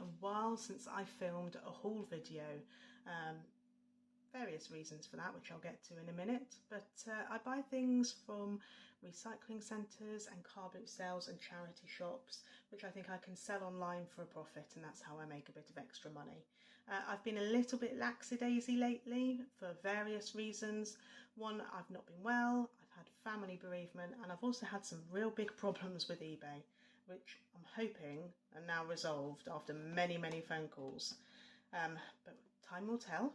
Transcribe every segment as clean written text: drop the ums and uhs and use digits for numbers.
a while since I filmed a haul video. Various reasons for that, which I'll get to in a minute, but I buy things from recycling centres and car boot sales and charity shops, which I think I can sell online for a profit, and that's how I make a bit of extra money. I've been a little bit lackadaisy lately for various reasons. One, I've not been well, I've had family bereavement, and I've also had some real big problems with eBay, which I'm hoping are now resolved after many phone calls. But time will tell.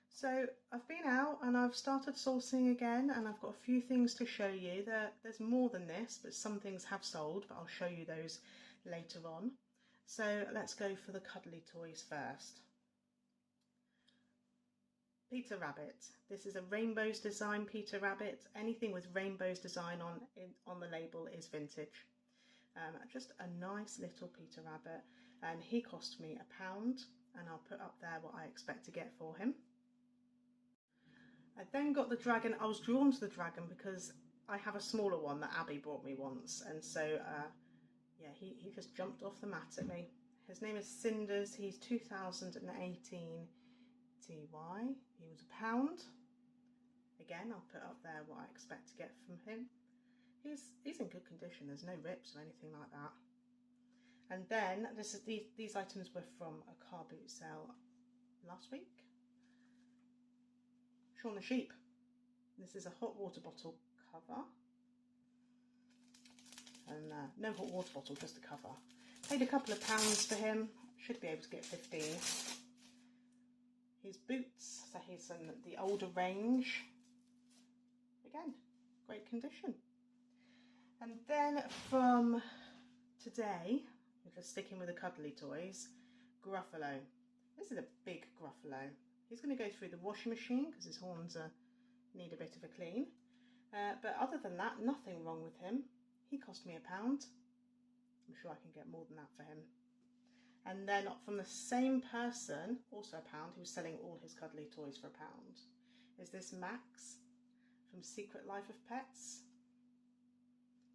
So I've been out and I've started sourcing again, and I've got a few things to show you. There's more than this, but some things have sold, but I'll show you those later on. So let's go for the cuddly toys first. Peter Rabbit. This is a Rainbows design Peter Rabbit. Anything with Rainbows design on the label is vintage. Just a nice little Peter Rabbit, and he cost me £1, and I'll put up there what I expect to get for him. I then got the dragon. I was drawn to the dragon because I have a smaller one that Abby brought me once, and so yeah, he just jumped off the mat at me. His name is Cinders. He's 2018 TY. He was £1. Again, I'll put up there what I expect to get from him. He's in good condition. There's no rips or anything like that. And then these items were from a car boot sale last week. Shaun the Sheep. This is a hot water bottle cover, and no hot water bottle, just a cover. Paid a couple of pounds for him. Should be able to get 15. His boots, so he's in the older range. Again, great condition. And then from today, we're just sticking with the cuddly toys, Gruffalo. This is a big Gruffalo. He's going to go through the washing machine because his horns need a bit of a clean. But other than that, nothing wrong with him. He cost me £1. I'm sure I can get more than that for him. And then from the same person, also £1, who was selling all his cuddly toys for £1, is this Max from Secret Life of Pets.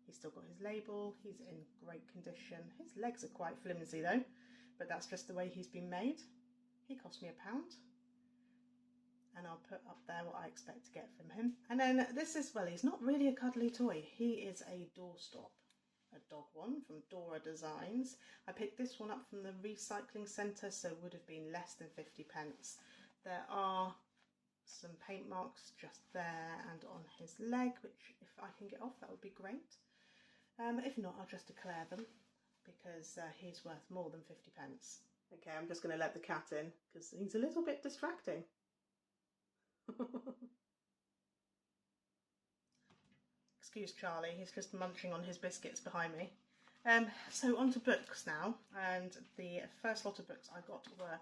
He's still got his label. He's in great condition. His legs are quite flimsy though, but that's just the way he's been made. He cost me £1. And I'll put up there what I expect to get from him. And then this is, well, he's not really a cuddly toy. He is a doorstop, a dog one from Dora Designs. I picked this one up from the recycling centre, so it would have been less than 50p. There are some paint marks just there and on his leg, which if I can get off, that would be great. If not, I'll just declare them because he's worth more than 50p. Okay, I'm just going to let the cat in because he's a little bit distracting. Excuse Charlie, he's just munching on his biscuits behind me. So on to books now, and the first lot of books I got were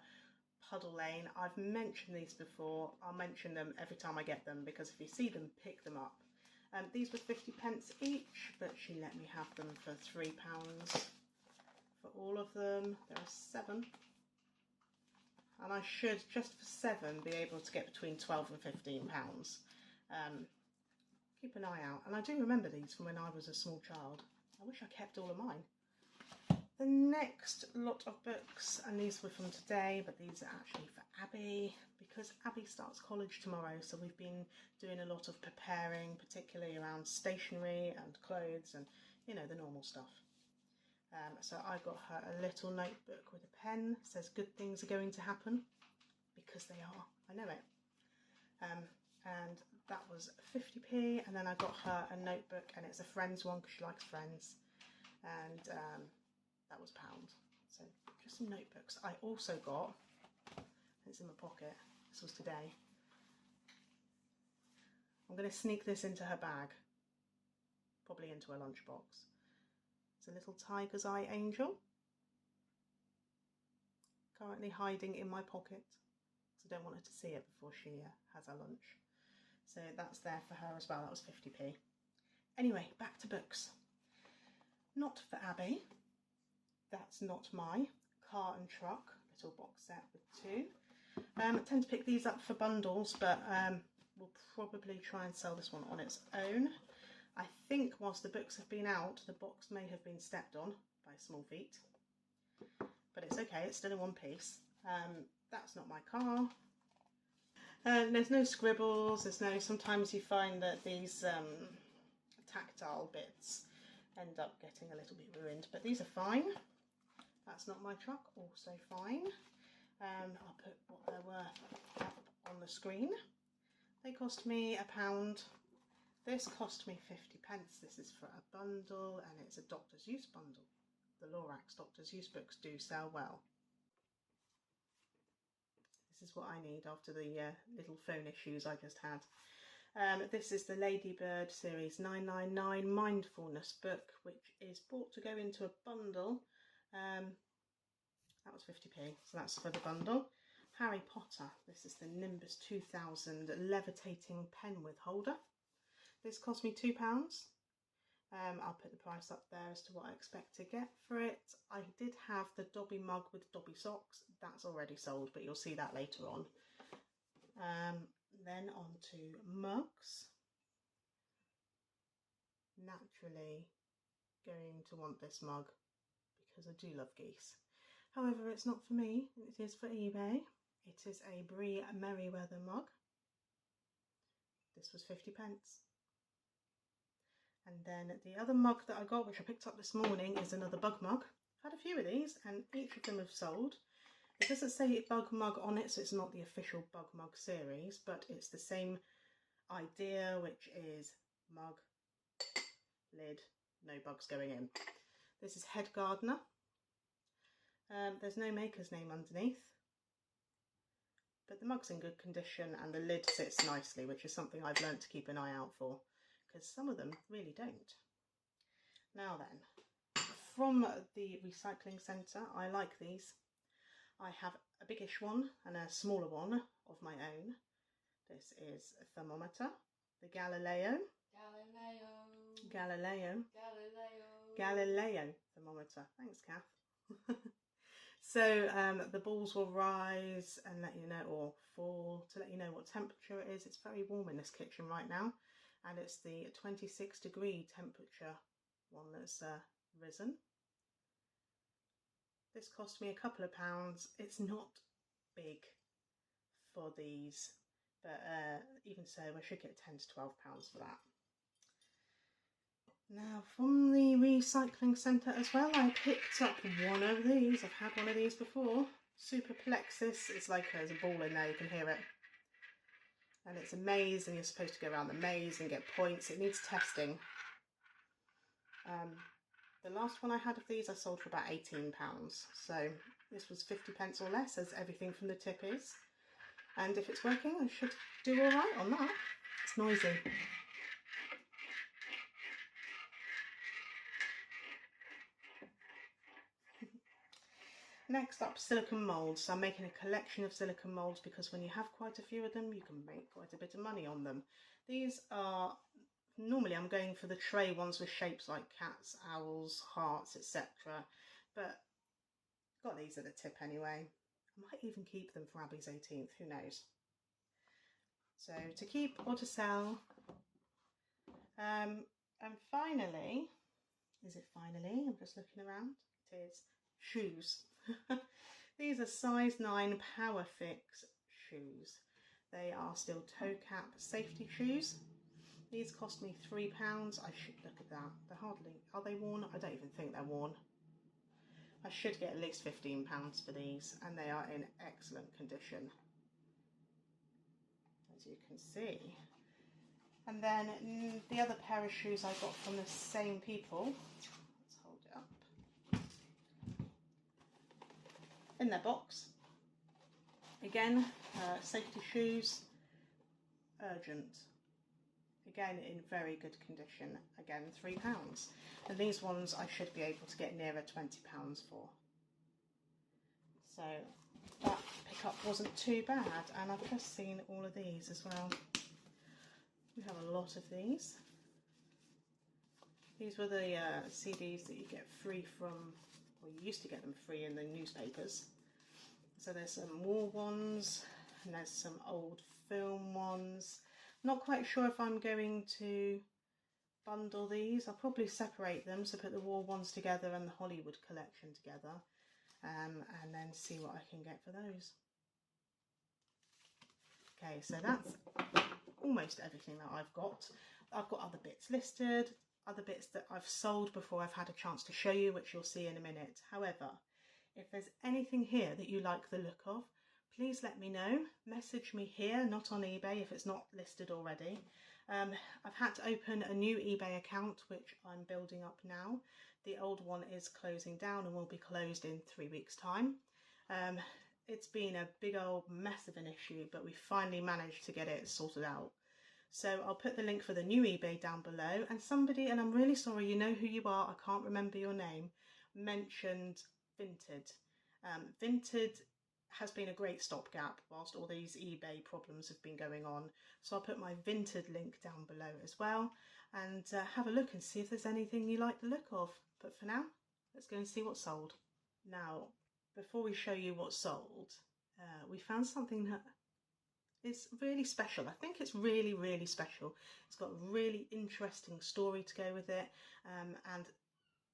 Puddle Lane. I've mentioned these before. I'll mention them every time I get them because if you see them, pick them up. These were 50p each, but she let me have them for £3 for all of them. There are 7. And I should, just for 7, be able to get between £12 and £15. Keep an eye out. And I do remember these from when I was a small child. I wish I kept all of mine. The next lot of books, and these were from today, but these are actually for Abby, because Abby starts college tomorrow, so we've been doing a lot of preparing, particularly around stationery and clothes and, you know, the normal stuff. So I got her a little notebook with a pen. It says good things are going to happen, because they are. I know it. And that was 50p. And then I got her a notebook, and it's a Friends one because she likes Friends. And that was £1. So just some notebooks. I also got, it's in my pocket, this was today. I'm going to sneak this into her bag, probably into her lunchbox. It's a little tiger's eye angel, currently hiding in my pocket, because I don't want her to see it before she has her lunch. So that's there for her as well. That was 50p. Anyway, back to books. Not for Abby. That's not my car and truck little box set with 2. I tend to pick these up for bundles, but we'll probably try and sell this one on its own. I think whilst the books have been out, the box may have been stepped on by small feet. but it's okay, it's still in one piece. That's not my car. There's no scribbles, sometimes you find that these tactile bits end up getting a little bit ruined, but these are fine. That's not my truck, also fine. I'll put what they're worth up on the screen. They cost me £1. This cost me 50p. This is for a bundle, and it's a Doctor's Use bundle. The Lorax Doctor's Use books do sell well. This is what I need after the little phone issues I just had. This is the Ladybird Series 999 Mindfulness book, which is bought to go into a bundle. That was 50p, so that's for the bundle. Harry Potter, this is the Nimbus 2000 Levitating Pen with Holder. This cost me £2. I'll put the price up there as to what I expect to get for it. I did have the Dobby mug with Dobby socks. That's already sold, but you'll see that later on. Then on to mugs. Naturally going to want this mug because I do love geese. However, it's not for me, it is for eBay. It is a Brie Merriweather mug. This was 50p. And then the other mug that I got, which I picked up this morning, is another bug mug. I've had a few of these and each of them have sold. It doesn't say bug mug on it, so it's not the official bug mug series, but it's the same idea, which is mug, lid, no bugs going in. This is Head Gardener. There's no maker's name underneath, but the mug's in good condition and the lid sits nicely, which is something I've learnt to keep an eye out for, because some of them really don't. Now then, from the recycling centre, I like these. I have a biggish one and a smaller one of my own. This is a thermometer, the Galileo thermometer. Thanks, Kath. So the balls will rise and let you know, or fall to let you know what temperature it is. It's very warm in this kitchen right now, and it's the 26-degree temperature one that's risen. This cost me a couple of pounds. It's not big for these, but even so, I should get £10 to £12 for that. Now, from the recycling centre as well, I picked up one of these. I've had one of these before. Super Plexus. It's like there's a ball in there, you can hear it. And it's a maze, and you're supposed to go around the maze and get points. It needs testing. The last one I had of these I sold for about £18. So this was 50p or less, as everything from the tip is. And if it's working, I should do all right on that. It's noisy. Next up, silicone molds. So I'm making a collection of silicone molds because when you have quite a few of them, you can make quite a bit of money on them. These are, normally I'm going for the tray ones with shapes like cats, owls, hearts, etc. But got these at the tip anyway. I might even keep them for Abby's 18th, who knows. So to keep or to sell. And finally, is it finally? I'm just looking around. It is shoes. These are size 9 Power Fix shoes. They are steel toe cap safety shoes. These cost me £3. I should look at that. They're hardly, are they worn? I don't even think they're worn. I should get at least £15 for these, and they are in excellent condition, as you can see. And then the other pair of shoes I got from the same people. Let's hold it up. In their box. Again, safety shoes, urgent. Again, in very good condition. Again, £3. And these ones I should be able to get nearer £20 for. So that pickup wasn't too bad. And I've just seen all of these as well. We have a lot of these. These were the CDs that you get free from, well, you used to get them free in the newspapers. So there's some war ones, and there's some old film ones. Not quite sure if I'm going to bundle these. I'll probably separate them, so put the war ones together and the Hollywood collection together. and then see what I can get for those. Okay, so that's almost everything that I've got. I've got other bits listed, other bits that I've sold before I've had a chance to show you, which you'll see in a minute. However, if there's anything here that you like the look of, please let me know. Message me here, not on eBay if it's not listed already. I've had to open a new eBay account, which I'm building up now. The old one is closing down and will be closed in 3 weeks' time. It's been a big old mess of an issue, but we finally managed to get it sorted out. So I'll put the link for the new eBay down below, and somebody, and I'm really sorry, you know who you are, I can't remember your name, mentioned Vinted. Vinted has been a great stopgap whilst all these eBay problems have been going on. So I'll put my Vinted link down below as well, and have a look and see if there's anything you like the look of. But for now, let's go and see what's sold. Now, before we show you what's sold, we found something that is really special. I think it's really, really special. It's got a really interesting story to go with it, and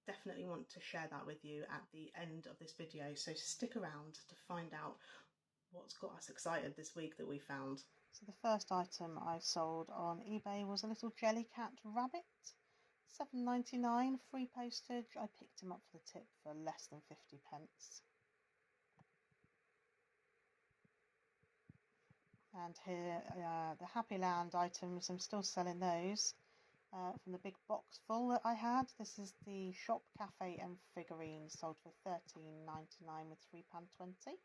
definitely want to share that with you at the end of this video. So stick around to find out what's got us excited this week that we found. So the first item I sold on eBay was a little Jellycat rabbit. £7.99, free postage. I picked him up for the tip for less than 50p. And here the Happy Land items, I'm still selling those from the big box full that I had. This is the Shop, Cafe and Figurines, sold for £13.99 with £3.20.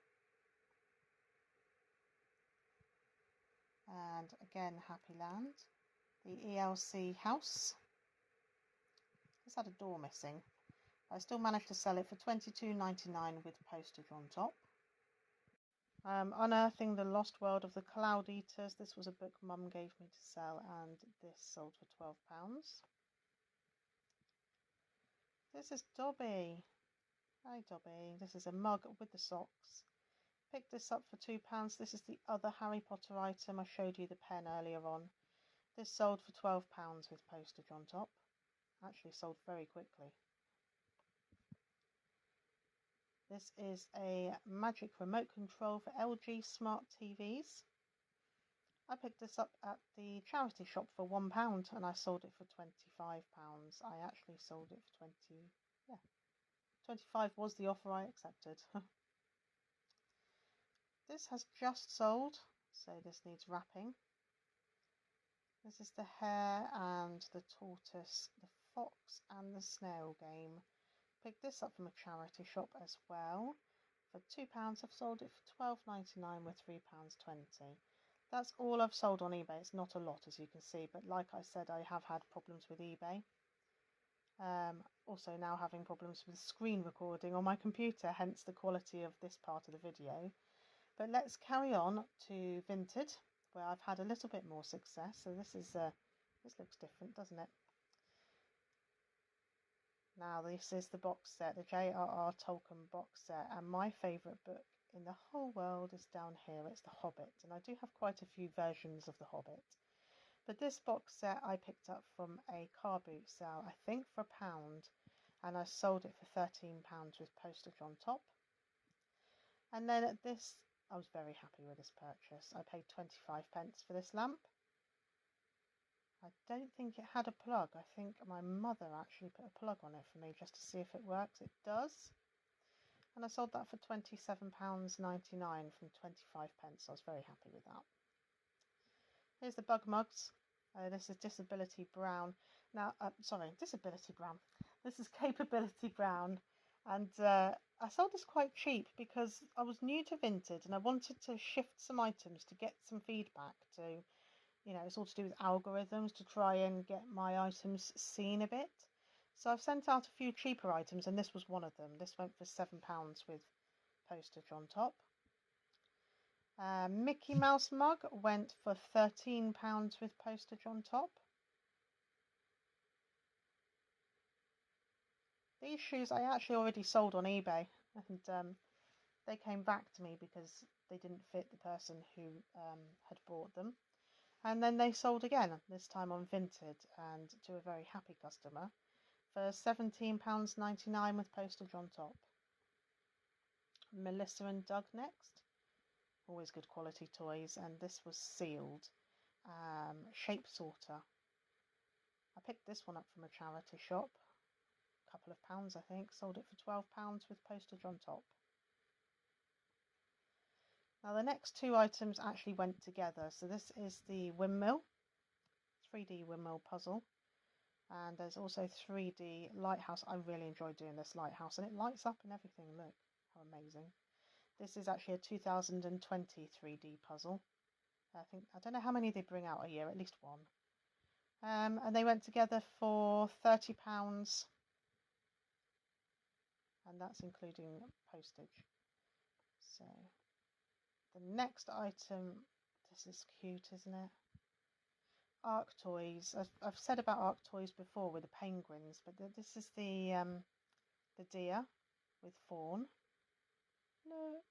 And again, Happy Land. The ELC house. This had a door missing. I still managed to sell it for £22.99 with postage on top. Unearthing the Lost World of the Cloud Eaters. This was a book Mum gave me to sell, and this sold for £12. This is Dobby. Hi Dobby. This is a mug with the socks. Picked this up for £2. This is the other Harry Potter item. I showed you the pen earlier on. This sold for £12 with postage on top. Actually sold very quickly. This is a magic remote control for LG smart TVs. I picked this up at the charity shop for £1 and I sold it for £25. I actually sold it for 25 was the offer I accepted. This has just sold, so this needs wrapping. This is the hare and the tortoise, the fox and the snail game. Picked this up from a charity shop as well. For £2, I've sold it for £12.99 with £3.20. That's all I've sold on eBay. It's not a lot, as you can see, but like I said, I have had problems with eBay. Also now having problems with screen recording on my computer, hence the quality of this part of the video. But let's carry on to Vinted, where I've had a little bit more success. So this is this looks different, doesn't it? Now this is the box set, the Jrr Tolkien Box Set, and my favourite book in the whole world is down here. It's The Hobbit, and I do have quite a few versions of The Hobbit. But this box set I picked up from a car boot sale, I think for £1, and I sold it for £13 with postage on top. And then at this, I was very happy with this purchase. I paid 25p for this lamp. I don't think it had a plug. I think my mother actually put a plug on it for me just to see if it works. It does. And I sold that for £27.99 from 25p. I was very happy with that. Here's the bug mugs. This is Disability Brown. Now, Disability Brown. This is Capability Brown. And I sold this quite cheap because I was new to Vinted and I wanted to shift some items to get some feedback to, you know, it's all to do with algorithms to try and get my items seen a bit. So I've sent out a few cheaper items and this was one of them. This went for £7 with postage on top. Mickey Mouse mug went for £13 with postage on top. These shoes I actually already sold on eBay, and they came back to me because they didn't fit the person who had bought them. And then they sold again, this time on Vinted, and to a very happy customer, for £17.99 with postage on top. Melissa and Doug next. Always good quality toys, and this was sealed. Shape sorter. I picked this one up from a charity shop. A couple of pounds, I think. Sold it for £12 with postage on top. Now the next two items actually went together. So this is the windmill, 3D windmill puzzle. And there's also 3D lighthouse. I really enjoyed doing this lighthouse, and it lights up and everything. Look how amazing. This is actually a 2020 3D puzzle. I don't know how many they bring out a year, at least one. And they went together for £30, and that's including postage. So the next item, this is cute, isn't it? Arc toys. I've said about Arc toys before with the penguins, but this is the deer with fawn. Look.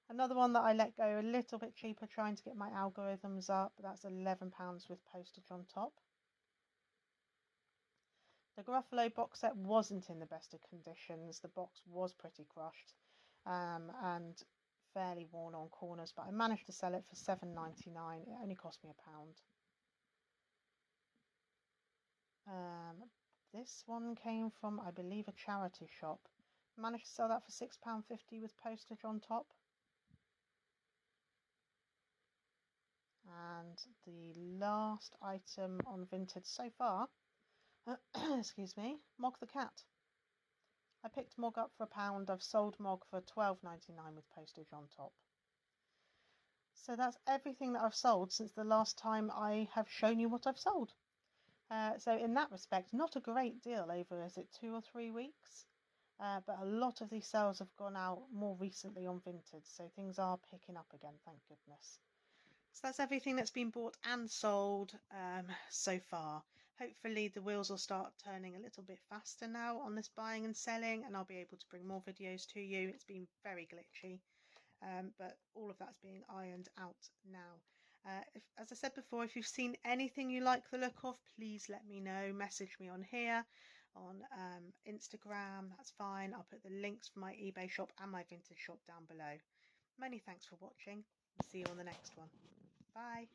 Another one that I let go a little bit cheaper, trying to get my algorithms up. That's £11 with postage on top. The Gruffalo box set wasn't in the best of conditions. The box was pretty crushed and fairly worn on corners, but I managed to sell it for £7.99. It only cost me £1. This one came from, I believe, a charity shop. Managed to sell that for £6.50 with postage on top. And the last item on Vinted so far, excuse me, Mog the cat. I picked Mog up for £1. I've sold Mog for £12.99 with postage on top. So that's everything that I've sold since the last time I have shown you what I've sold. So in that respect, not a great deal over, is it 2 or 3 weeks? But a lot of these sales have gone out more recently on Vinted, so things are picking up again, thank goodness. So that's everything that's been bought and sold so far. Hopefully the wheels will start turning a little bit faster now on this buying and selling, and I'll be able to bring more videos to you. It's been very glitchy, but all of that's being ironed out now. As I said before, if you've seen anything you like the look of, please let me know. Message me on here, on Instagram, that's fine. I'll put the links for my eBay shop and my vintage shop down below. Many thanks for watching. See you on the next one. Bye.